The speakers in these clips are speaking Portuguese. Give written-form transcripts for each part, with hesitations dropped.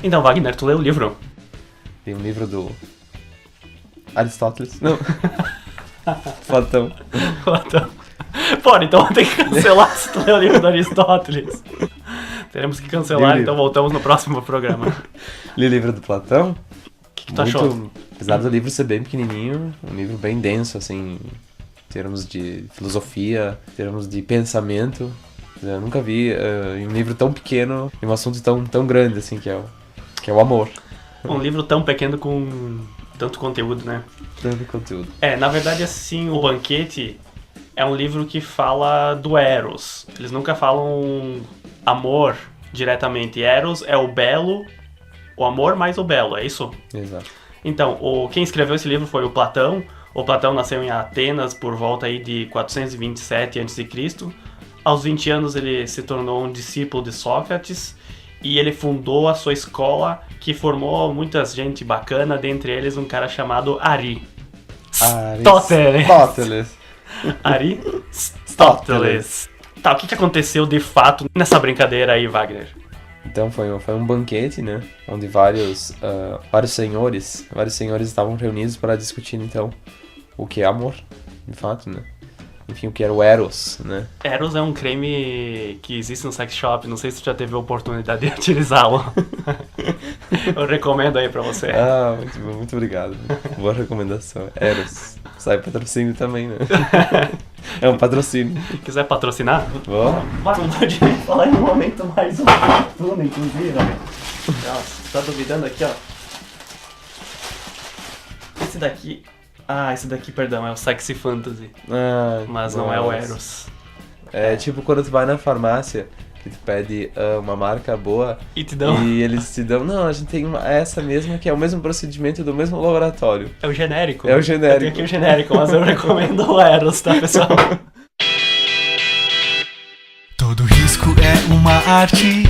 Então, Wagner, tu leu o livro? Tem um livro do Aristóteles. Não. Platão. Platão. Pô, então vou ter que cancelar se tu leu o livro do Aristóteles. Teremos que cancelar, então voltamos no próximo programa. Li o livro do Platão. O que tu achou? Apesar do livro ser bem pequenininho, um livro bem denso, assim, em termos de filosofia, em termos de pensamento. Eu nunca vi em um livro tão pequeno e um assunto tão grande, assim, que é o amor. Um livro tão pequeno com tanto conteúdo, né? Tanto conteúdo. Na verdade, assim, O Banquete é um livro que fala do Eros. Eles nunca falam amor diretamente. Eros é o belo, o amor mais o belo, é isso? Exato. Então, quem escreveu esse livro foi o Platão. O Platão nasceu em Atenas por volta aí de 427 a.C. Aos 20 anos ele se tornou um discípulo de Sócrates e ele fundou a sua escola, que formou muita gente bacana, dentre eles um cara chamado Aristóteles. Aristóteles. Tá, o que aconteceu de fato nessa brincadeira aí, Wagner? Então foi um banquete, né, onde vários senhores estavam reunidos para discutir, então, o que é amor, de fato, né? Enfim, o que era o Eros, né? Eros é um creme que existe no sex shop, não sei se tu já teve a oportunidade de utilizá-lo. Eu recomendo aí pra você. Ah, muito obrigado. Boa recomendação. Eros. Sai patrocínio também, né? É um patrocínio. Quiser patrocinar? Vamos. Não pode falar em um momento mais oportuno, inclusive. Nossa, você tá duvidando aqui, ó. Esse daqui, perdão, é o Sexy Fantasy. Mas não é o Eros. É tipo quando tu vai na farmácia, que tu pede uma marca boa e te dão. E eles te dão, não, a gente tem essa mesma, que é o mesmo procedimento do mesmo laboratório. É o genérico. É o genérico. Eu tenho aqui o genérico, mas eu recomendo o Eros, tá, pessoal? Todo risco é uma arte,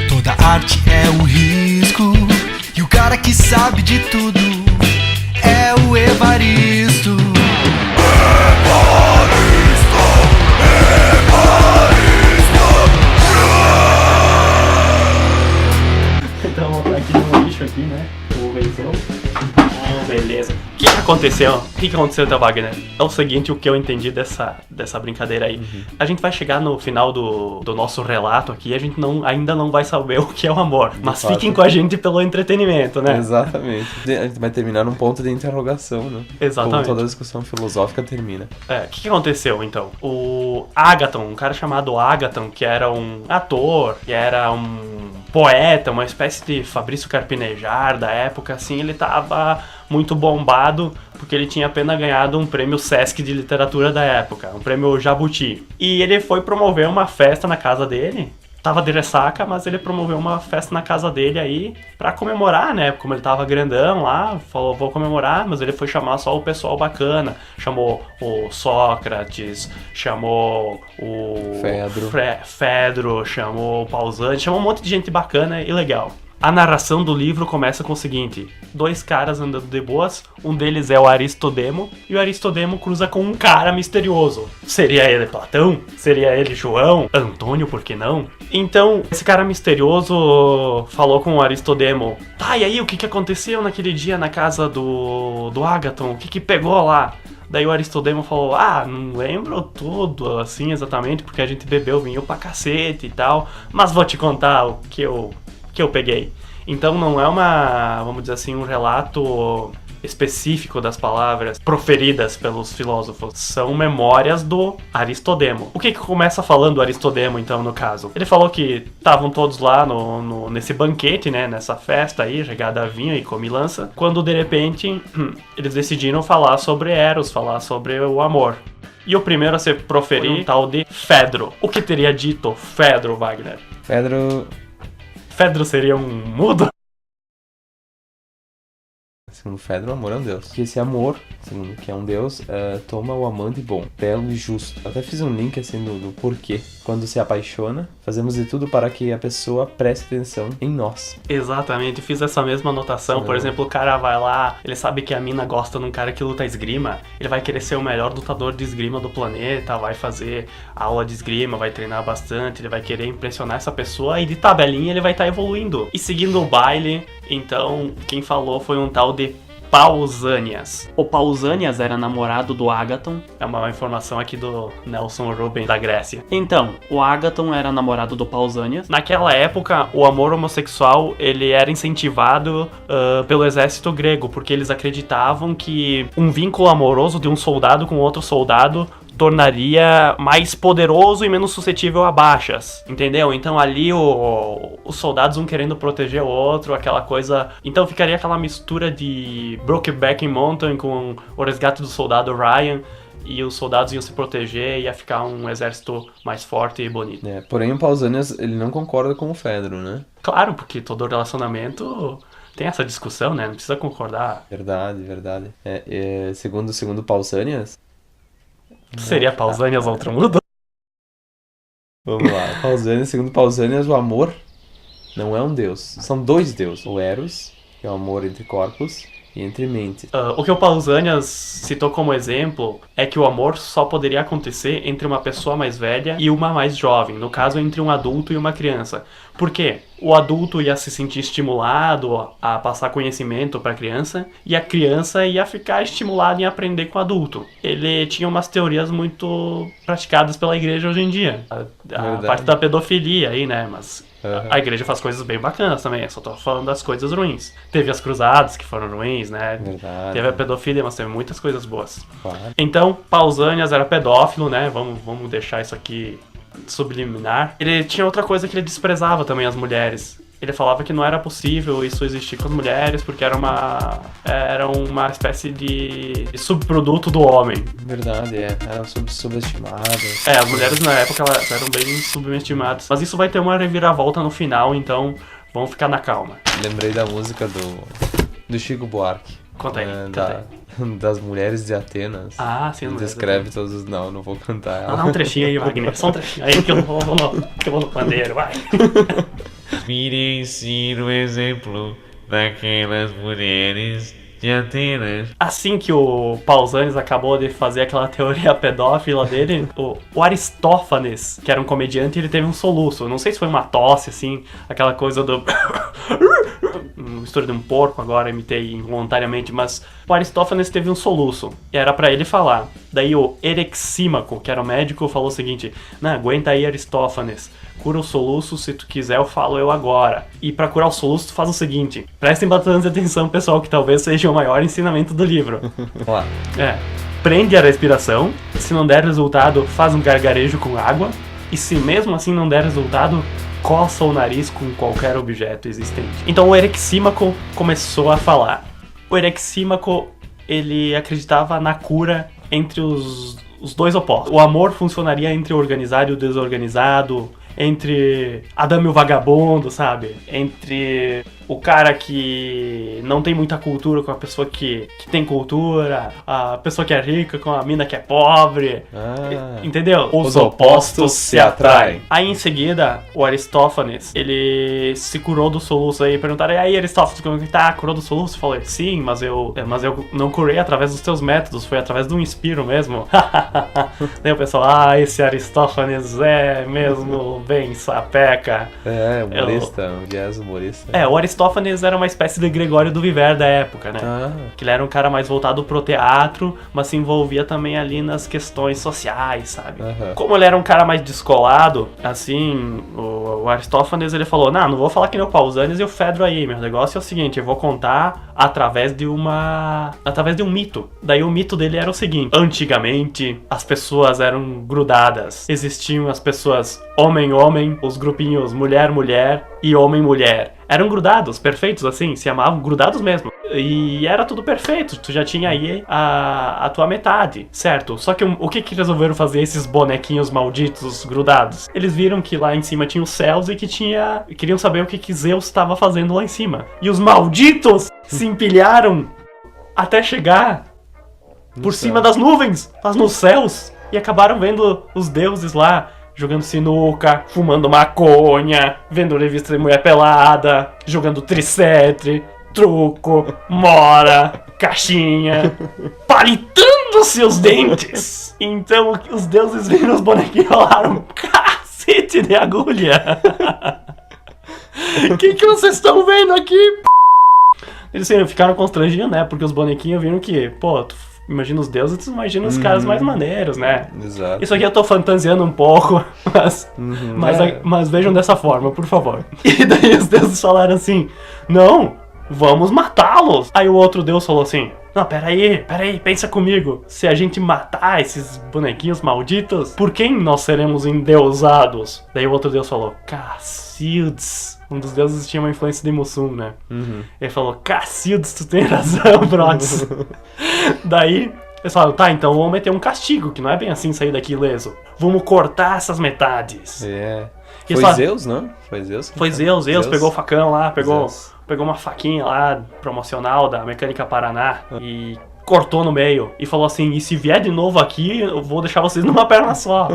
toda arte é um risco. E o cara que sabe de tudo é o Evaristo. Então vou botar aqui no lixo aqui, né? O venceu. Beleza. O que aconteceu? O que aconteceu, então, Wagner? É o seguinte, o que eu entendi dessa brincadeira aí. A gente vai chegar no final do nosso relato aqui e a gente ainda não vai saber o que é o amor. Mas fiquem com a gente pelo entretenimento, né? Exatamente. A gente vai terminar num ponto de interrogação, né? Exatamente. Como toda discussão filosófica termina. O que aconteceu, então? O Ágaton, um cara chamado Ágaton, que era um ator, que era um poeta, uma espécie de Fabrício Carpinejar da época, assim, ele tava muito bombado, porque ele tinha apenas ganhado um prêmio Sesc de literatura da época, um prêmio Jabuti. E ele foi promover uma festa na casa dele. Tava de ressaca, mas ele promoveu uma festa na casa dele aí pra comemorar, né? Como ele tava grandão lá, falou, vou comemorar, mas ele foi chamar só o pessoal bacana. Chamou o Sócrates, chamou o Fedro, chamou o Pausanias, chamou um monte de gente bacana e legal. A narração do livro começa com o seguinte: 2 caras andando de boas, um deles é o Aristodemo, e o Aristodemo cruza com um cara misterioso. Seria ele Platão? Seria ele João? Antônio, por que não? Então, esse cara misterioso falou com o Aristodemo: tá, e aí, o que aconteceu naquele dia na casa do Ágaton? O que pegou lá? Daí o Aristodemo falou, não lembro tudo, assim, exatamente, porque a gente bebeu vinho pra cacete e tal, mas vou te contar o que eu peguei. Então não é vamos dizer assim, um relato específico das palavras proferidas pelos filósofos. São memórias do Aristodemo. O que começa falando o Aristodemo, então, no caso? Ele falou que estavam todos lá nesse banquete, né, nessa festa aí, regada a vinho e comilança, quando de repente eles decidiram falar sobre Eros, falar sobre o amor. E o primeiro a se proferir, tal de Fedro. O que teria dito Fedro, Wagner? Fedro Fedro seria um mudo? segundo Fedro, o amor é um deus. Que esse amor, segundo que é um deus, toma o amante bom, belo e justo. Eu até fiz um link assim do porquê. Quando se apaixona, fazemos de tudo para que a pessoa preste atenção em nós. Exatamente, fiz essa mesma anotação. Por exemplo, o cara vai lá, ele sabe que a mina gosta de um cara que luta esgrima, ele vai querer ser o melhor lutador de esgrima do planeta, vai fazer aula de esgrima, vai treinar bastante, ele vai querer impressionar essa pessoa e de tabelinha ele vai estar evoluindo. E seguindo o baile, então, quem falou foi um tal de Pausanias. O Pausanias era namorado do Ágaton, é uma informação aqui do Nelson Rubens da Grécia. Então, o Ágaton era namorado do Pausanias. Naquela época, o amor homossexual ele era incentivado pelo exército grego, porque eles acreditavam que um vínculo amoroso de um soldado com outro soldado tornaria mais poderoso e menos suscetível a baixas, entendeu? Então ali os soldados um querendo proteger o outro, aquela coisa... Então ficaria aquela mistura de Brokeback Mountain com o resgate do soldado Ryan, e os soldados iam se proteger e ia ficar um exército mais forte e bonito. Porém o Pausanias, ele não concorda com o Fedro, né? Claro, porque todo relacionamento... tem essa discussão, né? Não precisa concordar. Verdade. Segundo Pausanias... Seria Pausanias outro mundo? Vamos lá. Segundo Pausanias, o amor não é um deus. São dois deuses. O Eros, que é o amor entre corpos, e entre mentes. O que o Pausanias citou como exemplo é que o amor só poderia acontecer entre uma pessoa mais velha e uma mais jovem. No caso, entre um adulto e uma criança. Por quê? O adulto ia se sentir estimulado a passar conhecimento para a criança e a criança ia ficar estimulada em aprender com o adulto. Ele tinha umas teorias muito praticadas pela igreja hoje em dia. A parte da pedofilia aí, né? Mas a igreja faz coisas bem bacanas também. Eu só tô falando das coisas ruins. Teve as cruzadas que foram ruins, né? Verdade. Teve a pedofilia, mas teve muitas coisas boas. Claro. Então, Pausanias era pedófilo, né? Vamos deixar isso aqui subliminar. Ele tinha outra coisa que ele desprezava também as mulheres. Ele falava que não era possível isso existir com as mulheres porque era uma espécie de subproduto do homem. Verdade, eram subestimadas. As mulheres na época elas eram bem subestimadas. Mas isso vai ter uma reviravolta no final, então vamos ficar na calma. Lembrei da música do Chico Buarque. Conta aí, das mulheres de Atenas. Ah, sim. Descreve todos os... Não vou cantar ela. Dá um trechinho aí, Wagner. Só um trechinho aí que eu vou no pandeiro, vai. Mire ensina o exemplo daquelas mulheres de Atenas. Assim que o Pausanias acabou de fazer aquela teoria pedófila dele, o Aristófanes, que era um comediante, ele teve um soluço. Não sei se foi uma tosse, assim, aquela coisa do... mistura de um porco, agora imitei involuntariamente, mas o Aristófanes teve um soluço, e era pra ele falar. Daí o Erexímaco, que era o médico, falou o seguinte: não, aguenta aí, Aristófanes, cura o soluço, se tu quiser eu falo eu agora. E pra curar o soluço tu faz o seguinte, prestem bastante atenção, pessoal, que talvez seja o maior ensinamento do livro. Lá. Prende a respiração, se não der resultado, faz um gargarejo com água, e se mesmo assim não der resultado, coça o nariz com qualquer objeto existente. Então o Erexímaco começou a falar. O Erexímaco, ele acreditava na cura entre os dois opostos. O amor funcionaria entre o organizado e o desorganizado, entre Adão e o vagabundo, sabe? Entre o cara que não tem muita cultura com a pessoa que tem cultura, a pessoa que é rica com a mina que é pobre. Entendeu? Os opostos se atraem. Aí em seguida, o Aristófanes, ele se curou do soluço aí. Perguntaram: e aí, Aristófanes, como que tá? Curou do soluço? Falei: sim, mas eu não curei através dos teus métodos, foi através de um inspiro mesmo. Daí o pessoal: esse Aristófanes é mesmo bem sapeca. Humorista, um viés humorista. O Aristófanes era uma espécie de Gregório do Viver da época, né? Que ele era um cara mais voltado pro teatro, mas se envolvia também ali nas questões sociais, sabe? Como ele era um cara mais descolado, assim, o Aristófanes, ele falou: não vou falar que nem o Pausanias e o Fedro aí, meu negócio é o seguinte, eu vou contar através de um mito. Daí o mito dele era o seguinte: antigamente as pessoas eram grudadas, existiam as pessoas homem-homem, os grupinhos mulher-mulher e homem-mulher. Eram grudados, perfeitos assim, se amavam, grudados mesmo. E era tudo perfeito, tu já tinha aí a tua metade, certo? Só que o que resolveram fazer esses bonequinhos malditos grudados? Eles viram que lá em cima tinha os céus e queriam saber o que Zeus estava fazendo lá em cima. E os malditos se empilharam até chegar por cima das nuvens, lá nos céus, e acabaram vendo os deuses lá, jogando sinuca, fumando maconha, vendo revista de mulher pelada, jogando tricetre, truco, mora, caixinha, palitando seus dentes. Então os deuses viram os bonequinhos e falaram, cacete de agulha. O que vocês estão vendo aqui, p***? Eles assim, ficaram constrangidos, né? Porque os bonequinhos viram que, pô, tu imagina os deuses, tu imagina os caras mais maneiros, né? Exato. Isso aqui eu tô fantasiando um pouco, mas vejam dessa forma, por favor. E daí os deuses falaram assim, não, vamos matá-los. Aí o outro deus falou assim, não, peraí, pensa comigo. Se a gente matar esses bonequinhos malditos, por quem nós seremos endeusados? Daí o outro deus falou, Cacildes. Um dos deuses tinha uma influência de Mussum, né? Ele falou, Cacildes, tu tem razão, brothers. Daí eles falaram, tá, então vamos meter um castigo, que não é bem assim sair daqui ileso. Vamos cortar essas metades. É. E Foi falaram, Zeus, não? Foi Zeus? Foi Zeus pegou o facão lá, pegou Zeus. uma faquinha lá, promocional da Mecânica Paraná, e cortou no meio. E falou assim, e se vier de novo aqui, eu vou deixar vocês numa perna só.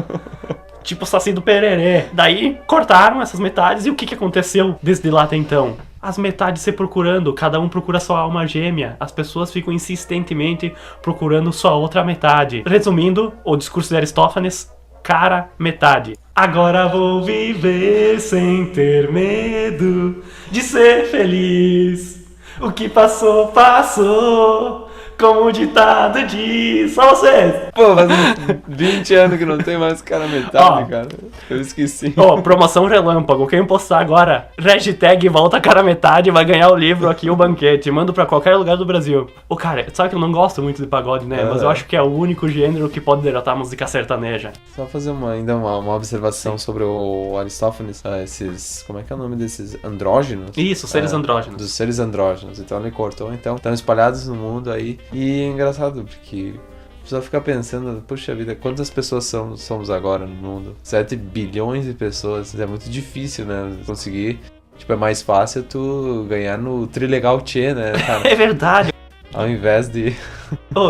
Tipo o Saci do Pererê. Daí, cortaram essas metades, e o que aconteceu desde lá até então? As metades se procurando, cada um procura sua alma gêmea. As pessoas ficam insistentemente procurando sua outra metade. Resumindo, o discurso de Aristófanes, cara, metade. Agora vou viver sem ter medo de ser feliz. O que passou, passou. Como o ditado diz. Só vocês. Pô, faz uns 20 anos que não tem mais cara metade, cara. Eu esqueci. Promoção relâmpago. Quem postar agora, hashtag volta cara metade, vai ganhar o livro aqui, o banquete. Mando pra qualquer lugar do Brasil. Cara, sabe que eu não gosto muito de pagode, né? Mas eu acho que é o único gênero que pode derrotar a música sertaneja. Só fazer ainda uma observação sobre o Aristófanes. Esses, como é que é o nome desses? Andrógenos? Isso, seres andrógenos. Dos seres andrógenos. Então ele cortou, então. Estão espalhados no mundo aí. E é engraçado, porque a pessoa fica pensando, puxa vida, quantas pessoas somos agora no mundo? 7 bilhões de pessoas. É muito difícil, né? Conseguir. Tipo, é mais fácil tu ganhar no Trilegal Tchê, né, cara? É verdade. Ao invés de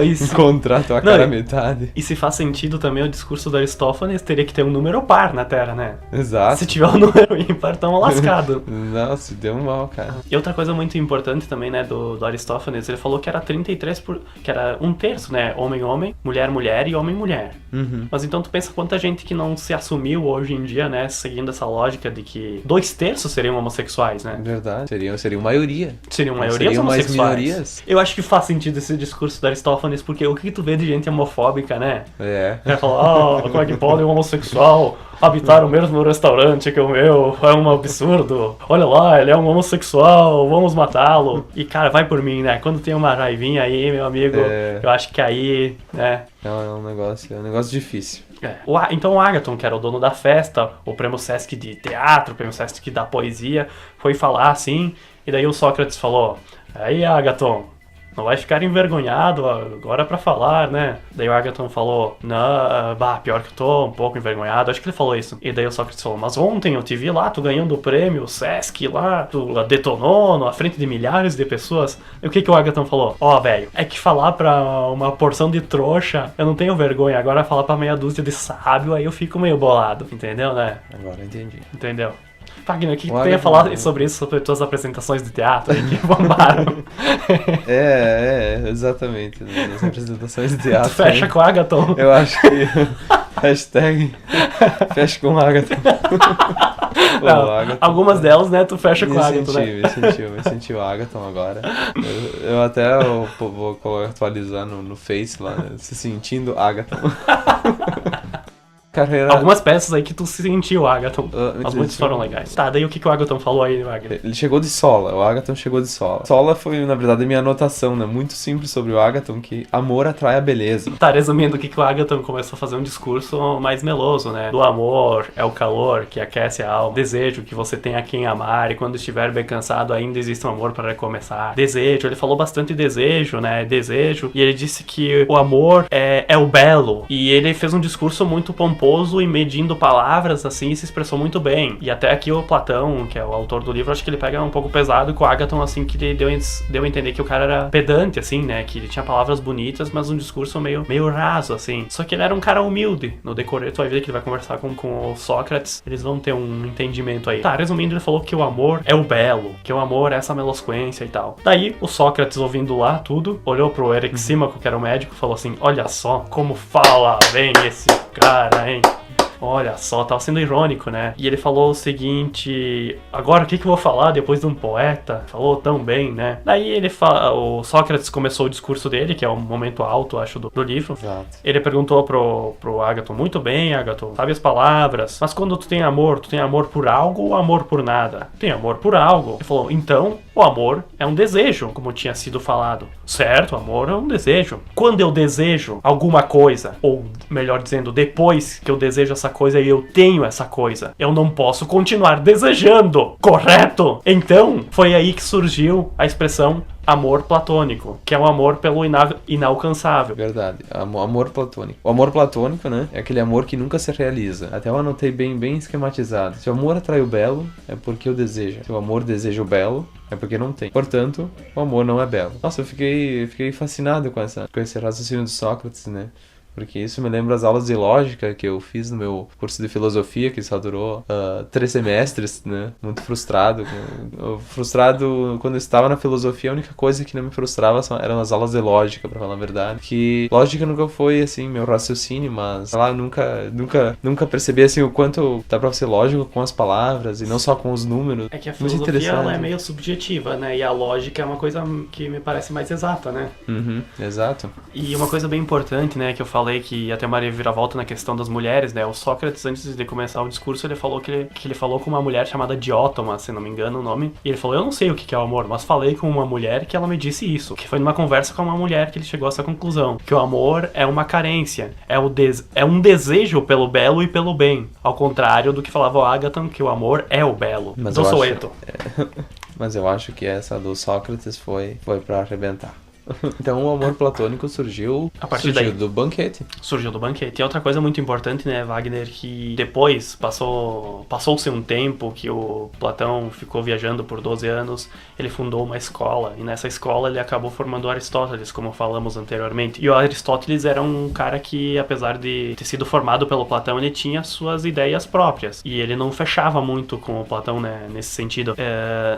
Isso. encontrar tua cara metade. E se faz sentido também o discurso do Aristófanes, teria que ter um número par na Terra, né? Exato. Se tiver um número ímpar, tamo lascado. Nossa, deu mal, cara. E outra coisa muito importante também, né, do Aristófanes, ele falou que era 33 que era um terço, né, homem-homem, mulher-mulher e homem-mulher. Mas então tu pensa quanta gente que não se assumiu hoje em dia, né, seguindo essa lógica de que 2/3 seriam homossexuais, né? Verdade. Seriam maioria. Seriam maioria seriam mais homossexuais. minorias. Eu acho que faz sentido esse discurso do Aristófanes, porque o que tu vê de gente homofóbica, né? É. Vai falar, como é que pode um homossexual habitar o mesmo restaurante que o meu? É um absurdo. Olha lá, ele é um homossexual, vamos matá-lo. E, cara, vai por mim, né? Quando tem uma raivinha aí, meu amigo, eu acho que aí, né? É um negócio difícil. Então o Agathon, que era o dono da festa, o prêmio Sesc de teatro, o prêmio Sesc da poesia, foi falar assim, e daí o Sócrates falou, aí Agathon, não vai ficar envergonhado agora pra falar, né? Daí o Agathon falou, não, pior que eu tô um pouco envergonhado, acho que ele falou isso. E daí o Sócrates falou, mas ontem eu te vi lá, tu ganhando o prêmio Sesc lá, tu detonou na frente de milhares de pessoas. E o que o Agathon falou? Velho, é que falar pra uma porção de trouxa, eu não tenho vergonha, agora falar pra meia dúzia de sábio, aí eu fico meio bolado, entendeu, né? Agora eu entendi. Entendeu? Fagner, o que tu tem a falar sobre isso, sobre tuas apresentações de teatro aí que bombaram? Exatamente. As apresentações de teatro. Tu fecha com o Agathon? Eu acho que... Hashtag fecha com o Agathon. Algumas delas, né, tu fecha com o Agathon, né? Me senti o Agathon agora. Eu até vou atualizar no Face lá, né? Se sentindo Agathon. Carreira... Algumas peças aí que tu se sentiu, Agathon. As muitas foram legais. Tá, daí o que o Agathon falou aí, Wagner? Ele chegou de sola, o Agathon chegou de sola. Sola foi, na verdade, a minha anotação, né? Muito simples sobre o Agathon, que amor atrai a beleza. Tá, resumindo, o que o Agathon começou a fazer um discurso mais meloso, né? Do amor é o calor que aquece a alma. Desejo que você tenha quem amar e quando estiver bem cansado ainda existe um amor para recomeçar. Desejo, ele falou bastante desejo, né? Desejo. E ele disse que o amor é o belo. E ele fez um discurso muito pomposo pomposo e medindo palavras, assim, e se expressou muito bem. E até aqui o Platão, que é o autor do livro, acho que ele pega um pouco pesado com o Ágaton, assim, que ele deu a entender que o cara era pedante, assim, né, que ele tinha palavras bonitas, mas um discurso meio raso, assim. Só que ele era um cara humilde. No decorrer, tu vai ver que ele vai conversar com o Sócrates, eles vão ter um entendimento aí. Tá, resumindo, ele falou que o amor é o belo, que o amor é essa melosquência e tal. Daí, o Sócrates, ouvindo lá tudo, olhou pro Erixímaco, que era o médico, e falou assim, olha só como fala bem esse cara, hein? Olha só, tava sendo irônico, né? E ele falou o seguinte, agora o que eu vou falar depois de um poeta? Falou tão bem, né? Daí o Sócrates começou o discurso dele, que é o momento alto, acho, do livro. Exato. Ele perguntou pro Ágaton, muito bem, Ágaton, sabe as palavras, mas quando tu tem amor por algo ou amor por nada? Tem amor por algo. Ele falou, então, o amor é um desejo, como tinha sido falado. Certo, o amor é um desejo. Quando eu desejo alguma coisa, ou melhor dizendo, depois que eu desejo essa coisa e eu tenho essa coisa, eu não posso continuar desejando, correto? Então, foi aí que surgiu a expressão amor platônico, que é o amor pelo inalcançável. Verdade, amor platônico. O amor platônico, né, é aquele amor que nunca se realiza. Até eu anotei bem esquematizado. Se o amor atrai o belo, é porque o deseja. Se o amor deseja o belo, é porque não tem. Portanto, o amor não é belo. Nossa, eu fiquei fascinado com esse raciocínio do Sócrates, né? Porque isso me lembra as aulas de lógica que eu fiz no meu curso de filosofia, que só durou 3 semestres, né? Muito frustrado. Frustrado quando eu estava na filosofia, a única coisa que não me frustrava eram as aulas de lógica, pra falar a verdade. Que lógica nunca foi, assim, meu raciocínio, mas, sei lá, nunca percebi, assim, o quanto dá pra ser lógico com as palavras e não só com os números. É que a filosofia, ela é meio subjetiva, né? E a lógica é uma coisa que me parece mais exata, né? Uhum, exato. E uma coisa bem importante, né, que eu falei que ia ter uma reviravolta na questão das mulheres, né? O Sócrates, antes de começar o discurso, ele falou que ele falou com uma mulher chamada Diótoma, se não me engano o nome. E ele falou, eu não sei o que é o amor, mas falei com uma mulher que ela me disse isso. Que foi numa conversa com uma mulher que ele chegou a essa conclusão. Que o amor é uma carência. É um desejo pelo belo e pelo bem. Ao contrário do que falava o Ágaton, que o amor é o belo. Mas do Soeto. Mas eu acho que essa do Sócrates foi pra arrebentar. Então o amor platônico surgiu do banquete. Surgiu do banquete. E outra coisa muito importante, né, Wagner, que depois passou-se um tempo que o Platão ficou viajando por 12 anos, ele fundou uma escola, e nessa escola ele acabou formando Aristóteles, como falamos anteriormente. E o Aristóteles era um cara que, apesar de ter sido formado pelo Platão, ele tinha suas ideias próprias. E ele não fechava muito com o Platão, né, nesse sentido.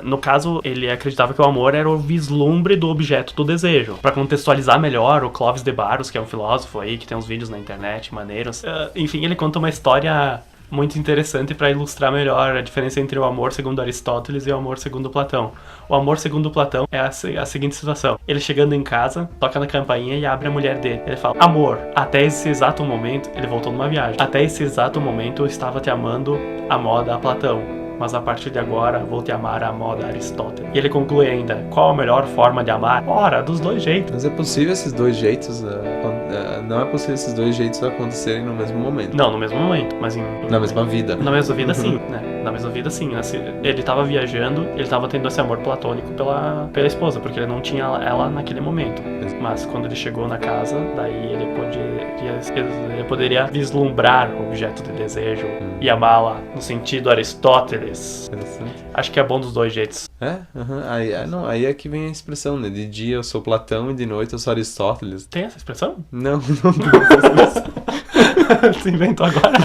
No caso, ele acreditava que o amor era o vislumbre do objeto do desejo. Pra contextualizar melhor, o Clóvis de Barros, que é um filósofo aí, que tem uns vídeos na internet maneiros. Enfim, ele conta uma história muito interessante para ilustrar melhor a diferença entre o amor segundo Aristóteles e o amor segundo Platão. O amor segundo Platão é a seguinte situação. Ele chegando em casa, toca na campainha e abre a mulher dele. Ele fala, amor, até esse exato momento, ele voltou numa viagem, até esse exato momento eu estava te amando a moda a Platão. Mas a partir de agora vou te amar à moda Aristóteles. E ele conclui ainda, qual a melhor forma de amar? Ora, dos dois jeitos. Mas é possível esses dois jeitos, não é possível esses dois jeitos acontecerem no mesmo momento. Não, no mesmo momento, mas na mesma vida. Na mesma vida sim, né? Na mesma vida sim. Ele tava viajando, ele tava tendo esse amor platônico pela esposa, porque ele não tinha ela naquele momento. Mas quando ele chegou na casa, daí ele poderia vislumbrar o objeto de desejo e amá-la no sentido Aristóteles. Interessante. Acho que é bom dos dois jeitos. Aí é que vem a expressão, né? De dia eu sou Platão e de noite eu sou Aristóteles. Tem essa expressão? Não. Você inventou agora?